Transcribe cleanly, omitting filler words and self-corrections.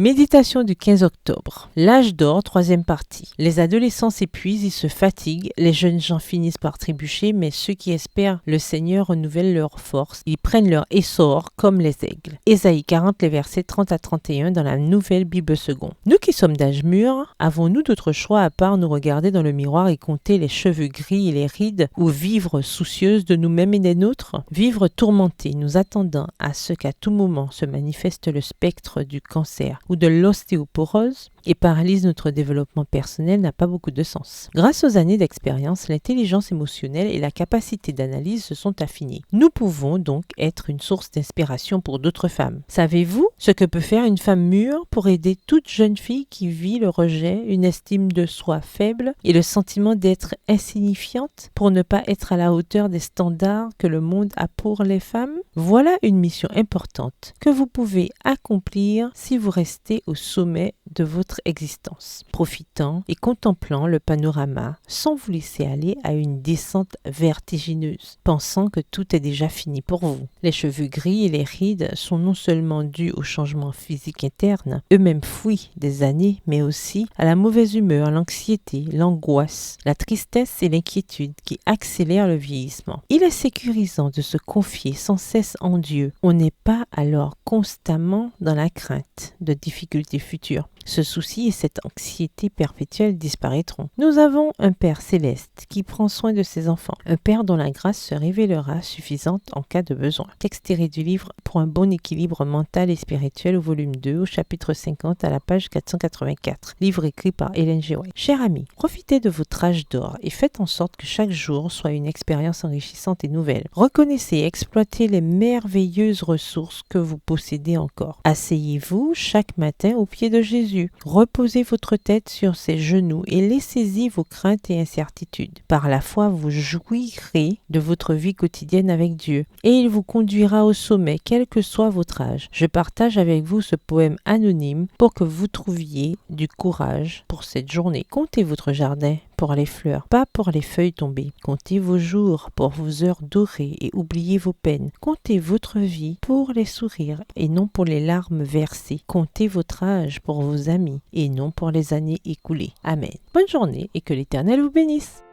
Méditation du 15 octobre. L'âge d'or, troisième partie. Les adolescents s'épuisent, ils se fatiguent, les jeunes gens finissent par trébucher, mais ceux qui espèrent le Seigneur renouvellent leur force. Ils prennent leur essor comme les aigles. Ésaïe 40, les versets 30 à 31 dans la Nouvelle Bible seconde. Nous qui sommes d'âge mûr, avons-nous d'autre choix à part nous regarder dans le miroir et compter les cheveux gris et les rides, ou vivre soucieuses de nous-mêmes et des nôtres? Vivre tourmentés, nous attendant à ce qu'à tout moment se manifeste le spectre du cancer ou de l'ostéoporose et paralyse notre développement personnel n'a pas beaucoup de sens. Grâce aux années d'expérience, l'intelligence émotionnelle et la capacité d'analyse se sont affinées. Nous pouvons donc être une source d'inspiration pour d'autres femmes. Savez-vous ce que peut faire une femme mûre pour aider toute jeune fille qui vit le rejet, une estime de soi faible et le sentiment d'être insignifiante pour ne pas être à la hauteur des standards que le monde a pour les femmes? Voilà une mission importante que vous pouvez accomplir si vous restez au sommet de votre existence, profitant et contemplant le panorama sans vous laisser aller à une descente vertigineuse, pensant que tout est déjà fini pour vous. Les cheveux gris et les rides sont non seulement dus aux changements physiques internes, eux-mêmes fouis des années, mais aussi à la mauvaise humeur, l'anxiété, l'angoisse, la tristesse et l'inquiétude qui accélèrent le vieillissement. Il est sécurisant de se confier sans cesse en Dieu. On n'est pas alors constamment dans la crainte de difficultés futures. Ce souci et cette anxiété perpétuelle disparaîtront. Nous avons un Père céleste qui prend soin de ses enfants, un Père dont la grâce se révélera suffisante en cas de besoin. Texte tiré du livre Pour un bon équilibre mental et spirituel au volume 2, au chapitre 50 à la page 484. Livre écrit par Ellen G. White. Chers amis, profitez de votre âge d'or et faites en sorte que chaque jour soit une expérience enrichissante et nouvelle. Reconnaissez et exploitez les merveilleuses ressources que vous possédez encore. Asseyez-vous chaque matin au pied de Jésus. Reposez votre tête sur ses genoux et laissez-y vos craintes et incertitudes. Par la foi, vous jouirez de votre vie quotidienne avec Dieu et il vous conduira au sommet, quel que soit votre âge. Je partage avec vous ce poème anonyme pour que vous trouviez du courage pour cette journée. Comptez votre jardin pour les fleurs, pas pour les feuilles tombées. Comptez vos jours pour vos heures dorées et oubliez vos peines. Comptez votre vie pour les sourires et non pour les larmes versées. Comptez votre âge pour vos amis et non pour les années écoulées. Amen. Bonne journée et que l'Éternel vous bénisse.